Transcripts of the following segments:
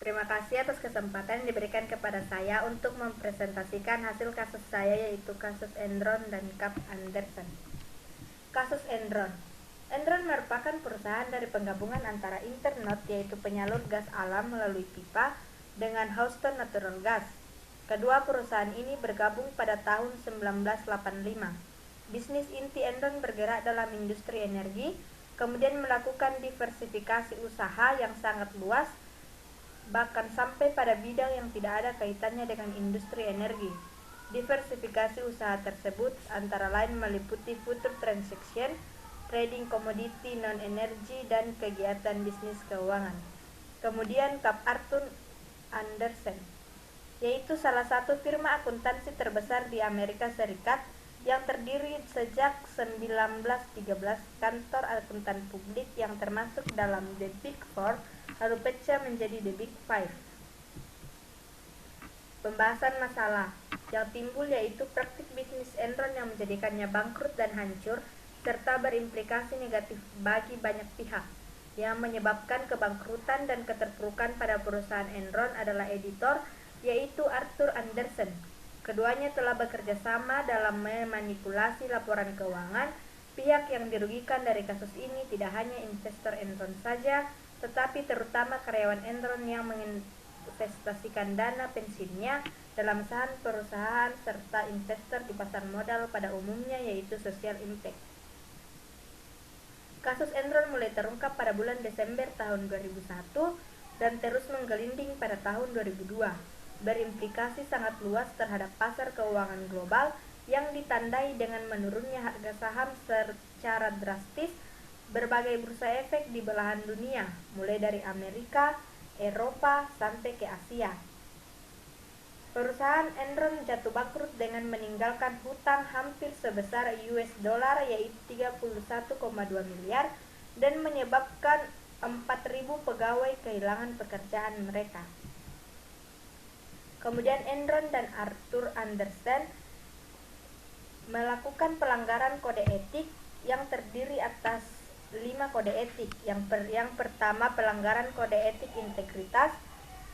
Terima kasih atas kesempatan yang diberikan kepada saya untuk mempresentasikan hasil kasus saya, yaitu kasus Enron dan Cap Anderson. Kasus Enron. Enron merupakan perusahaan dari penggabungan antara Internot, yaitu penyalur gas alam melalui pipa, dengan Houston Natural Gas. Kedua perusahaan ini bergabung pada tahun 1985. Bisnis inti Enron bergerak dalam industri energi, kemudian melakukan diversifikasi usaha yang sangat luas, bahkan sampai pada bidang yang tidak ada kaitannya dengan industri energi. Diversifikasi usaha tersebut antara lain meliputi future transaction, trading komoditi non-energi, dan kegiatan bisnis keuangan. Kemudian Cap Arthur Andersen, yaitu salah satu firma akuntansi terbesar di Amerika Serikat yang terdiri sejak 1913, kantor akuntan publik yang termasuk dalam The Big Four, lalu pecah menjadi The Big Five. Pembahasan masalah yang timbul yaitu praktik bisnis Enron yang menjadikannya bangkrut dan hancur, serta berimplikasi negatif bagi banyak pihak. Yang menyebabkan kebangkrutan dan keterpurukan pada perusahaan Enron adalah editor, yaitu Arthur Andersen. Keduanya telah bekerja sama dalam memanipulasi laporan keuangan. Pihak yang dirugikan dari kasus ini tidak hanya investor Enron saja, tetapi terutama karyawan Enron yang menginvestasikan dana pensiunnya dalam saham perusahaan, serta investor di pasar modal pada umumnya, yaitu social impact. Kasus Enron mulai terungkap pada bulan Desember tahun 2001 dan terus menggelinding pada tahun 2002, berimplikasi sangat luas terhadap pasar keuangan global yang ditandai dengan menurunnya harga saham secara drastis berbagai bursa efek di belahan dunia, mulai dari Amerika, Eropa, sampai ke Asia. Perusahaan Enron jatuh bangkrut dengan meninggalkan hutang hampir sebesar US dollar, yaitu 31,2 miliar, dan menyebabkan 4.000 pegawai kehilangan pekerjaan mereka. Kemudian Enron dan Arthur Andersen melakukan pelanggaran kode etik yang terdiri atas 5 kode etik. Yang pertama, pelanggaran kode etik integritas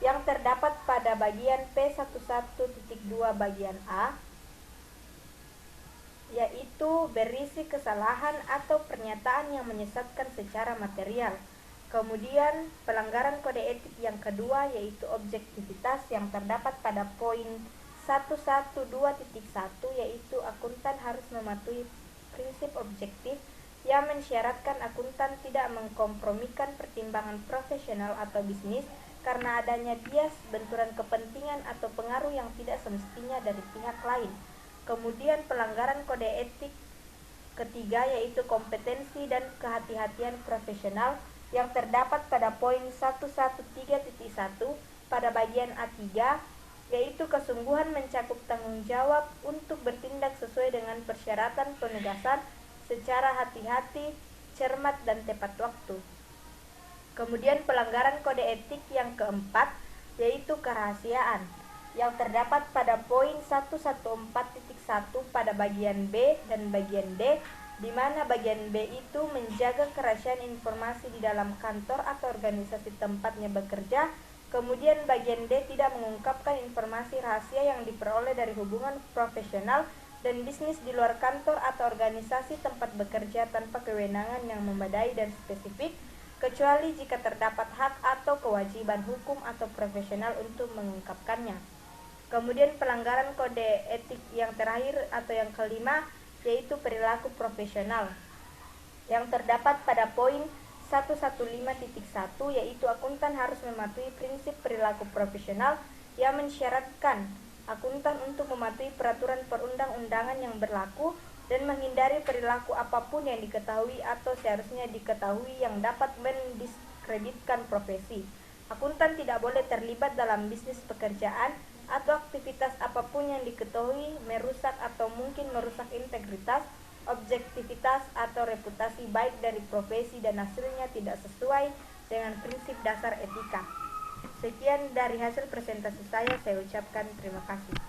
yang terdapat pada bagian P11.2 bagian A, yaitu berisi kesalahan atau pernyataan yang menyesatkan secara material. Kemudian pelanggaran kode etik yang kedua yaitu objektivitas yang terdapat pada poin 112.1, yaitu akuntan harus mematuhi prinsip objektif yang mensyaratkan akuntan tidak mengkompromikan pertimbangan profesional atau bisnis karena adanya bias, benturan kepentingan, atau pengaruh yang tidak semestinya dari pihak lain. Kemudian pelanggaran kode etik ketiga yaitu kompetensi dan kehati-hatian profesional yang terdapat pada poin 113.1 pada bagian A3, yaitu kesungguhan mencakup tanggung jawab untuk bertindak sesuai dengan persyaratan penugasan secara hati-hati, cermat, dan tepat waktu. Kemudian pelanggaran kode etik yang keempat yaitu kerahasiaan yang terdapat pada poin 114.1 pada bagian B dan bagian D, di mana bagian B itu menjaga kerahasiaan informasi di dalam kantor atau organisasi tempatnya bekerja. Kemudian bagian D tidak mengungkapkan informasi rahasia yang diperoleh dari hubungan profesional dan bisnis di luar kantor atau organisasi tempat bekerja tanpa kewenangan yang memadai dan spesifik, kecuali jika terdapat hak atau kewajiban hukum atau profesional untuk mengungkapkannya. Kemudian pelanggaran kode etik yang terakhir atau yang kelima yaitu perilaku profesional yang terdapat pada poin 115.1, yaitu akuntan harus mematuhi prinsip perilaku profesional yang mensyaratkan akuntan untuk mematuhi peraturan perundang-undangan yang berlaku dan menghindari perilaku apapun yang diketahui atau seharusnya diketahui yang dapat mendiskreditkan profesi. Akuntan tidak boleh terlibat dalam bisnis pekerjaan atau aktivitas apapun yang diketahui merusak atau mungkin merusak integritas, objektivitas, atau reputasi baik dari profesi dan hasilnya tidak sesuai dengan prinsip dasar etika. Sekian dari hasil presentasi saya ucapkan terima kasih.